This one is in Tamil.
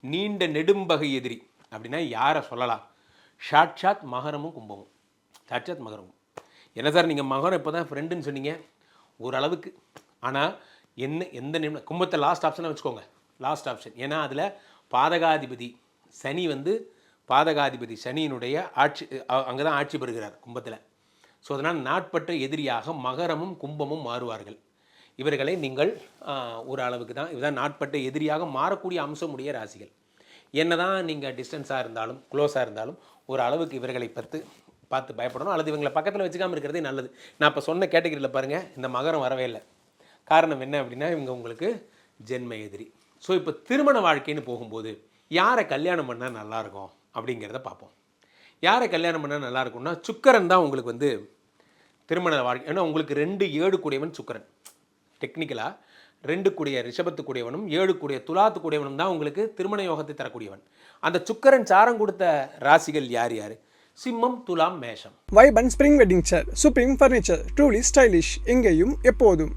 நீண்ட நெடும்பகை எதிரி அப்படின்னா யாரை சொல்லலாம்? சாட்சாத் மகரமும் கும்பமும். சாட்சாத் மகரமும். என்ன சார் நீங்கள் மகரம் இப்போ தான் ஃப்ரெண்டுன்னு சொன்னீங்க, ஓரளவுக்கு. ஆனால் எந்த கும்பத்தை லாஸ்ட் ஆப்ஷனாக வச்சுக்கோங்க, லாஸ்ட் ஆப்ஷன். ஏன்னா அதில் பாதகாதிபதி சனி பாதகாதிபதி சனியினுடைய ஆட்சி, அங்கே தான் ஆட்சி பெறுகிறார் கும்பத்தில். ஸோ அதனால் நாட்பட்ட எதிரியாக மகரமும் கும்பமும் மாறுவார்கள். இவர்களை நீங்கள் ஒரு அளவுக்கு தான், இதுதான் நாட்பட்ட எதிரியாக மாறக்கூடிய அம்சம் உடைய ராசிகள். என்ன தான் நீங்கள் டிஸ்டன்ஸாக இருந்தாலும் க்ளோஸாக இருந்தாலும் ஒரு அளவுக்கு இவர்களை பார்த்து பயப்படணும், அல்லது இவங்களை பக்கத்தில் வச்சுக்காமல் இருக்கிறதே நல்லது. நான் இப்போ சொன்ன கேட்டகரியில் பாருங்கள், இந்த மகரம் வரவே இல்லை. காரணம் என்ன அப்படின்னா, இவங்க உங்களுக்கு ஜென்ம எதிரி. ஸோ இப்போ திருமண வாழ்க்கைன்னு போகும்போது யாரை கல்யாணம் பண்ணால் நல்லாயிருக்கும் அப்படிங்கிறத பார்ப்போம். யாரை கல்யாணம் பண்ணால் நல்லாயிருக்கும்னா, சுக்கரன் தான் உங்களுக்கு திருமண வாழ்க்கை. ஏன்னா உங்களுக்கு 2 7 கூடியவன் சுக்கரன். டெக்னிக்கலாக 2 கூடிய ரிஷபத்துக்குடையவனும் 7 கூடிய துலாத்துக்குடையவனும் தான் உங்களுக்கு திருமண யோகத்தை தரக்கூடியவன். அந்த சுக்கரன் சாரம் கொடுத்த ராசிகள் யார் யார்? சிம்மம், துலாம், மேஷம். வைபன் ஸ்பிரிங் வெட்டிங் சேர், சுப்ரீம் ஃபர்னிச்சர், ட்ரூலி ஸ்டைலிஷ், எங்கேயும் எப்போதும்.